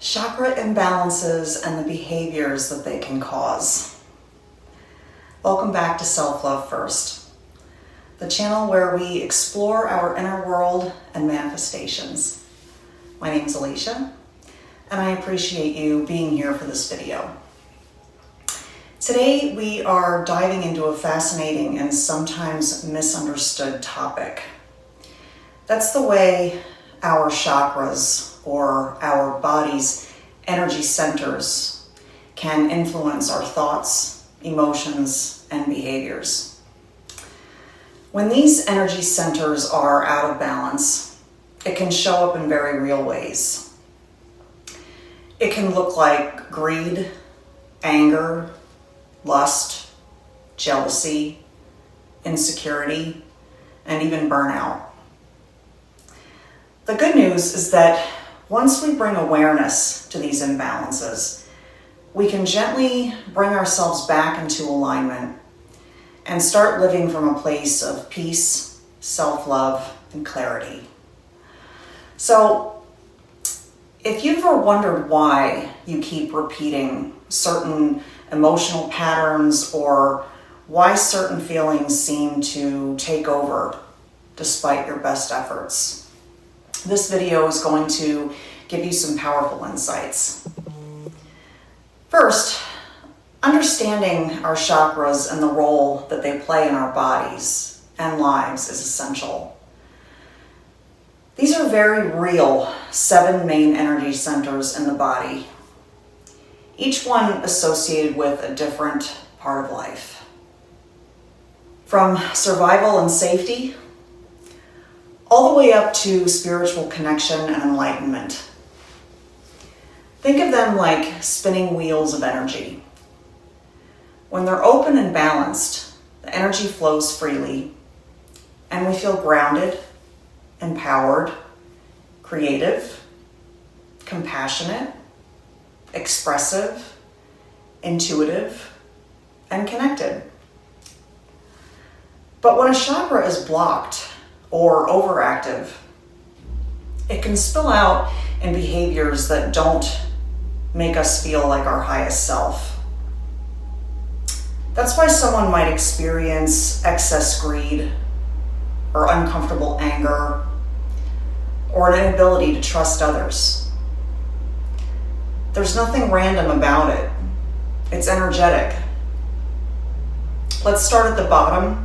chakra imbalances and the behaviors that they can cause. Welcome back to SelfLoveFirst, the channel where we explore our inner world and manifestations. My name is Alicia, and I appreciate you being here for this video. Today we are diving into a fascinating and sometimes misunderstood topic. That's the way our chakras, or our body's energy centers, can influence our thoughts, emotions, and behaviors. When these energy centers are out of balance, it can show up in very real ways. It can look like greed, anger, lust, jealousy, insecurity, and even burnout. The good news is that once we bring awareness to these imbalances, we can gently bring ourselves back into alignment and start living from a place of peace, self-love, and clarity. So, if you've ever wondered why you keep repeating certain emotional patterns or why certain feelings seem to take over despite your best efforts, this video is going to give you some powerful insights. First, understanding our chakras and the role that they play in our bodies and lives is essential. These are very real 7 main energy centers in the body, each one associated with a different part of life. From survival and safety, all the way up to spiritual connection and enlightenment. Think of them like spinning wheels of energy. When they're open and balanced, the energy flows freely, and we feel grounded, empowered, creative, compassionate, expressive, intuitive, and connected. But when a chakra is blocked or overactive, it can spill out in behaviors that don't make us feel like our highest self. That's why someone might experience excess greed or uncomfortable anger or an inability to trust others. There's nothing random about it. It's energetic. Let's start at the bottom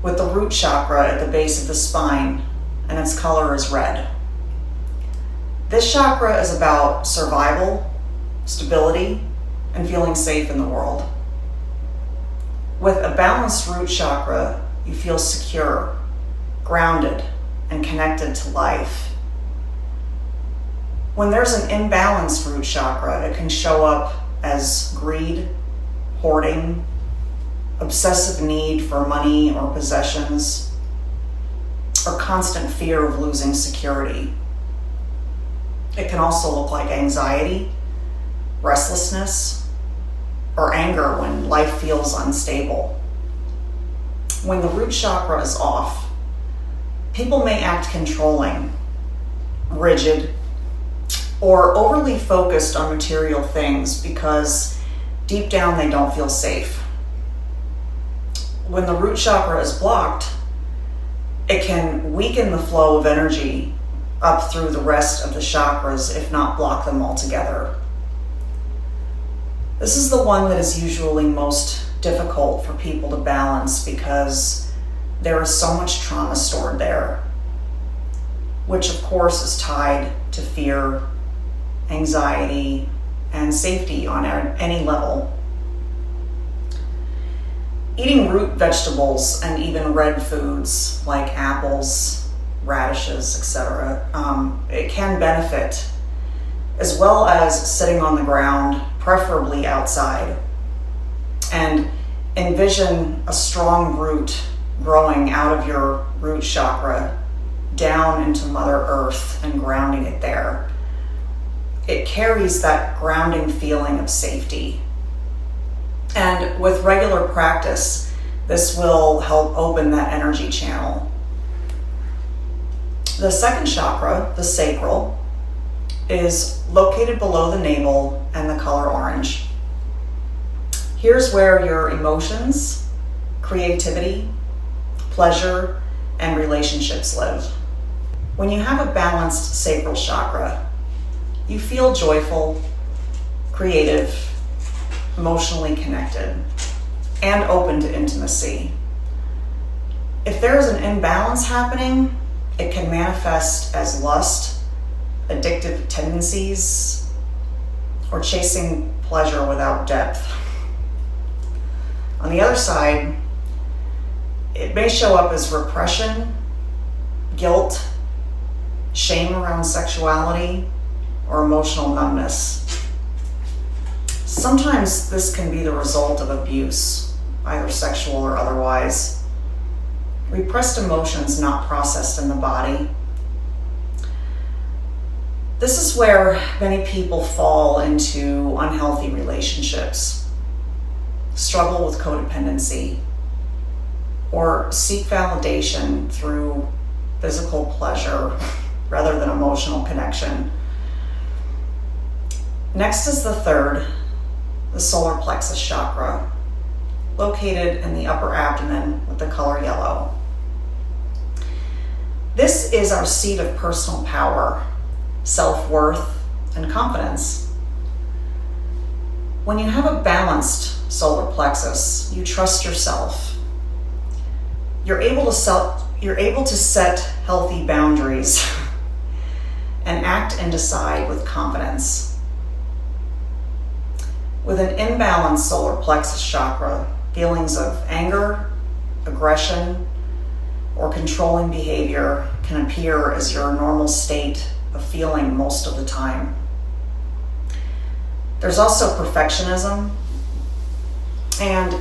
with the root chakra at the base of the spine, and its color is red. This chakra is about survival, stability, and feeling safe in the world. With a balanced root chakra, you feel secure, grounded, and connected to life. When there's an imbalanced root chakra, it can show up as greed, hoarding, obsessive need for money or possessions, or constant fear of losing security. It can also look like anxiety, restlessness, or anger when life feels unstable. When the root chakra is off, people may act controlling, rigid, or overly focused on material things because deep down they don't feel safe. When the root chakra is blocked, it can weaken the flow of energy up through the rest of the chakras, if not block them altogether. This is the one that is usually most difficult for people to balance because there is so much trauma stored there, which of course is tied to fear, anxiety, and safety on any level. Eating root vegetables and even red foods like apples, radishes, etc., it can benefit, as well as sitting on the ground, preferably outside. And envision a strong root growing out of your root chakra down into Mother Earth and grounding it there. It carries that grounding feeling of safety. And with regular practice, this will help open that energy channel. The second chakra, the sacral, is located below the navel and the color orange. Here's where your emotions, creativity, pleasure, and relationships live. When you have a balanced sacral chakra, you feel joyful, creative, emotionally connected, and open to intimacy. If there is an imbalance happening, it can manifest as lust, addictive tendencies, or chasing pleasure without depth. On the other side, it may show up as repression, guilt, shame around sexuality, or emotional numbness. Sometimes this can be the result of abuse, either sexual or otherwise. Repressed emotions not processed in the body. This is where many people fall into unhealthy relationships, struggle with codependency, or seek validation through physical pleasure rather than emotional connection. Next is the third, the solar plexus chakra, located in the upper abdomen with the color yellow. This is our seat of personal power, self-worth, and confidence. When you have a balanced solar plexus, you trust yourself. You're able to set healthy boundaries and act and decide with confidence. With an imbalanced solar plexus chakra, feelings of anger, aggression, or controlling behavior can appear as your normal state of feeling most of the time. There's also perfectionism and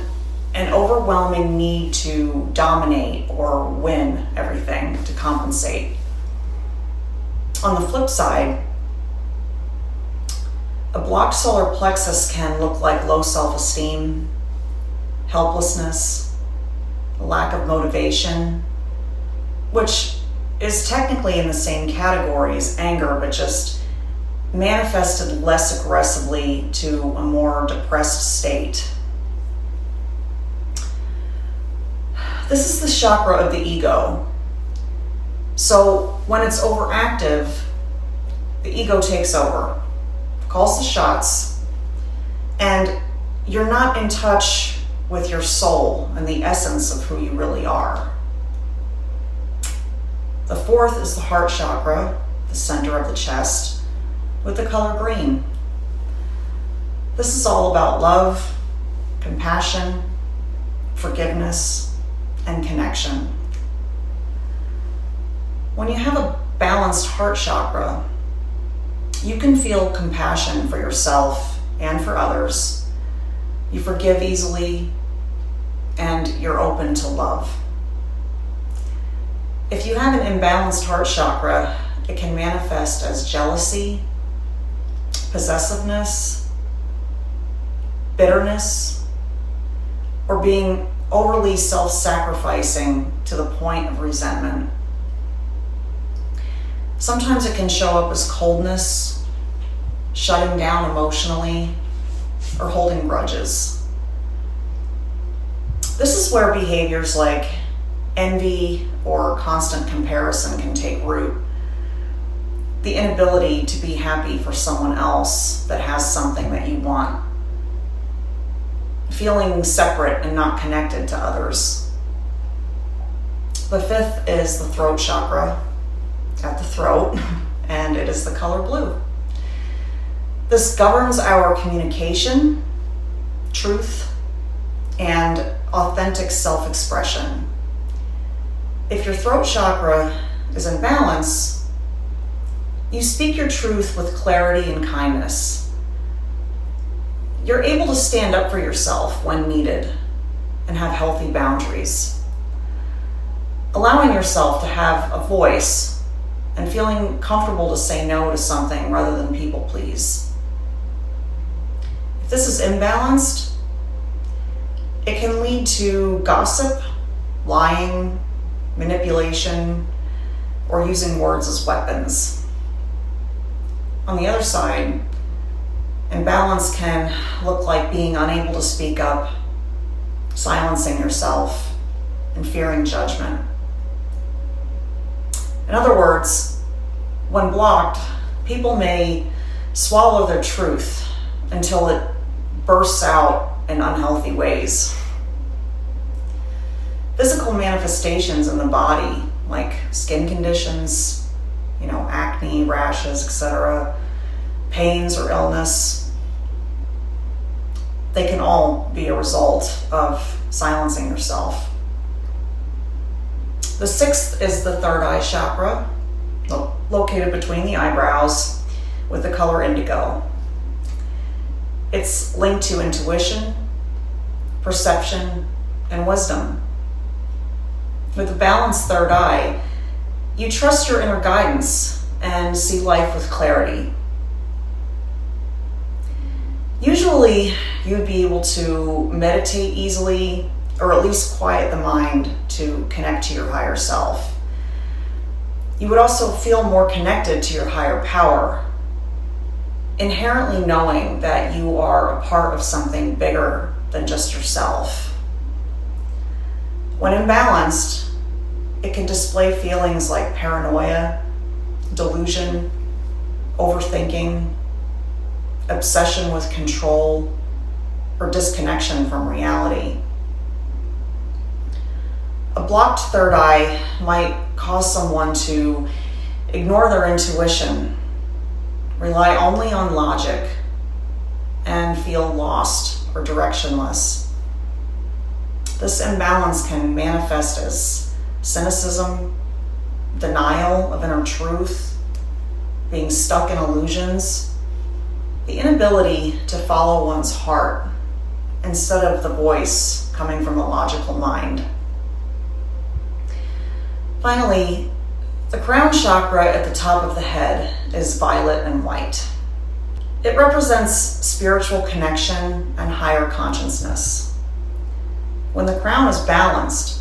an overwhelming need to dominate or win everything to compensate. On the flip side, a blocked solar plexus can look like low self-esteem, helplessness, a lack of motivation, which is technically in the same category as anger, but just manifested less aggressively to a more depressed state. This is the chakra of the ego. So when it's overactive, the ego takes over, calls the shots, and you're not in touch with your soul and the essence of who you really are. The fourth is the heart chakra, the center of the chest, with the color green. This is all about love, compassion, forgiveness, and connection. When you have a balanced heart chakra, you can feel compassion for yourself and for others. You forgive easily, and you're open to love. If you have an imbalanced heart chakra, it can manifest as jealousy, possessiveness, bitterness, or being overly self-sacrificing to the point of resentment. Sometimes it can show up as coldness, shutting down emotionally, or holding grudges. This is where behaviors like envy or constant comparison can take root. The inability to be happy for someone else that has something that you want. Feeling separate and not connected to others. The fifth is the throat chakra, at the throat, and it is the color blue. This governs our communication, truth, and authentic self-expression. If your throat chakra is in balance, you speak your truth with clarity and kindness. You're able to stand up for yourself when needed and have healthy boundaries. Allowing yourself to have a voice and feeling comfortable to say no to something rather than people please. If this is imbalanced, it can lead to gossip, lying, manipulation, or using words as weapons. On the other side, imbalance can look like being unable to speak up, silencing yourself, and fearing judgment. In other words, when blocked, people may swallow their truth until it bursts out in unhealthy ways. Physical manifestations in the body, like skin conditions, acne, rashes, etc., pains or illness, they can all be a result of silencing yourself. The sixth is the third eye chakra, located between the eyebrows with the color indigo. It's linked to intuition, perception, and wisdom. With a balanced third eye, you trust your inner guidance and see life with clarity. Usually, you'd be able to meditate easily, or at least quiet the mind to connect to your higher self. You would also feel more connected to your higher power, inherently knowing that you are a part of something bigger than just yourself. When imbalanced, it can display feelings like paranoia, delusion, overthinking, obsession with control, or disconnection from reality. A blocked third eye might cause someone to ignore their intuition, rely only on logic, and feel lost or directionless. This imbalance can manifest as cynicism, denial of inner truth, being stuck in illusions, the inability to follow one's heart instead of the voice coming from the logical mind. Finally, the crown chakra at the top of the head is violet and white. It represents spiritual connection and higher consciousness. When the crown is balanced,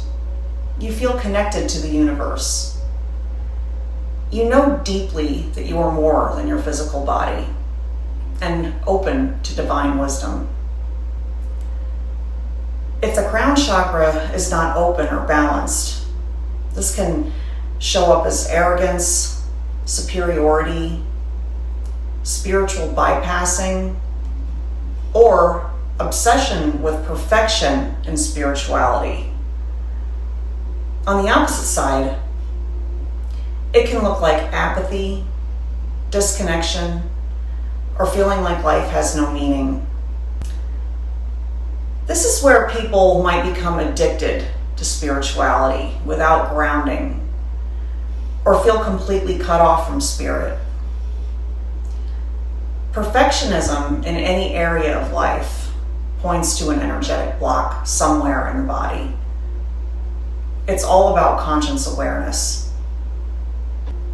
you feel connected to the universe. You know deeply that you are more than your physical body and open to divine wisdom. If the crown chakra is not open or balanced, this can show up as arrogance, superiority, spiritual bypassing, or obsession with perfection in spirituality. On the opposite side, it can look like apathy, disconnection, or feeling like life has no meaning. This is where people might become addicted to spirituality without grounding, or feel completely cut off from spirit. Perfectionism in any area of life points to an energetic block somewhere in the body. It's all about conscious awareness.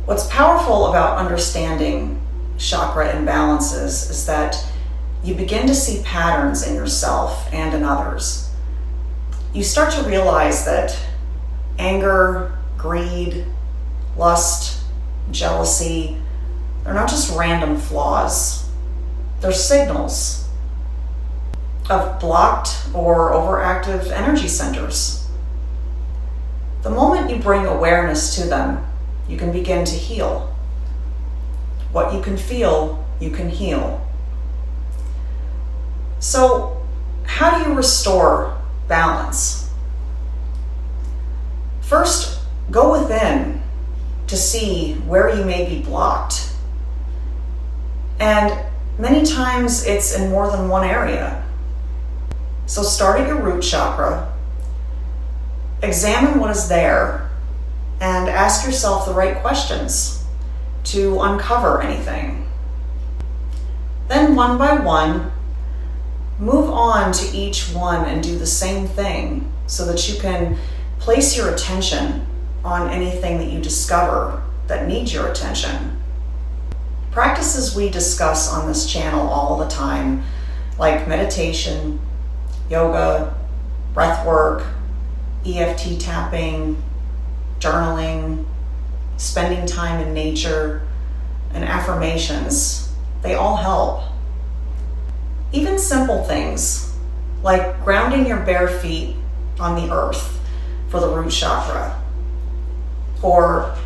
What's powerful about understanding chakra imbalances is that you begin to see patterns in yourself and in others. You start to realize that anger, greed, lust, jealousy, they're not just random flaws. They're signals of blocked or overactive energy centers. The moment you bring awareness to them, you can begin to heal. What you can feel, you can heal. So, how do you restore balance? First, go within to see where you may be blocked. And many times it's in more than one area. So start at your root chakra, examine what is there, and ask yourself the right questions to uncover anything. Then one by one, move on to each one and do the same thing so that you can place your attention on anything that you discover that needs your attention. Practices we discuss on this channel all the time, like meditation, yoga, breath work, EFT tapping, journaling, spending time in nature, and affirmations, they all help. Even simple things like grounding your bare feet on the earth for the root chakra, or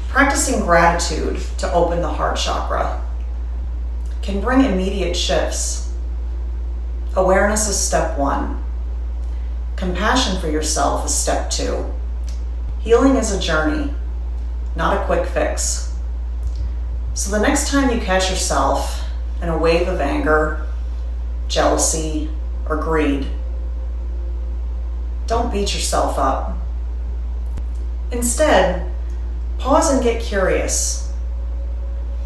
practicing gratitude to open the heart chakra can bring immediate shifts. Awareness is step 1. Compassion for yourself is step 2. Healing is a journey, not a quick fix. So the next time you catch yourself in a wave of anger, jealousy, or greed, don't beat yourself up. Instead, pause and get curious.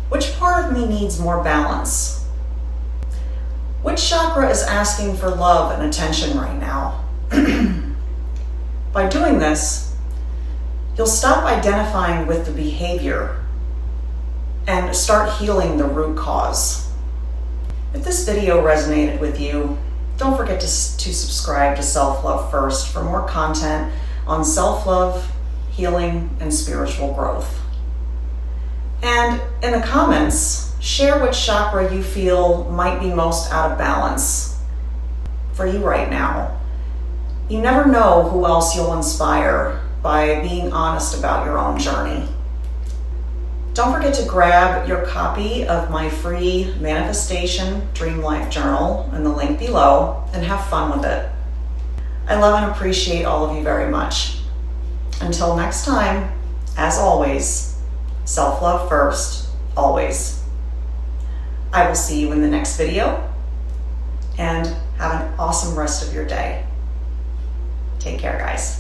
Which part of me needs more balance? Which chakra is asking for love and attention right now? By doing this, you'll stop identifying with the behavior and start healing the root cause. If this video resonated with you, don't forget to subscribe to Self-Love First for more content on self-love, healing, and spiritual growth. And in the comments, share which chakra you feel might be most out of balance for you right now. You never know who else you'll inspire by being honest about your own journey. Don't forget to grab your copy of my free Manifestation Dream Life Journal in the link below and have fun with it. I love and appreciate all of you very much. Until next time, as always, self-love first, always. I will see you in the next video, and have an awesome rest of your day. Take care, guys.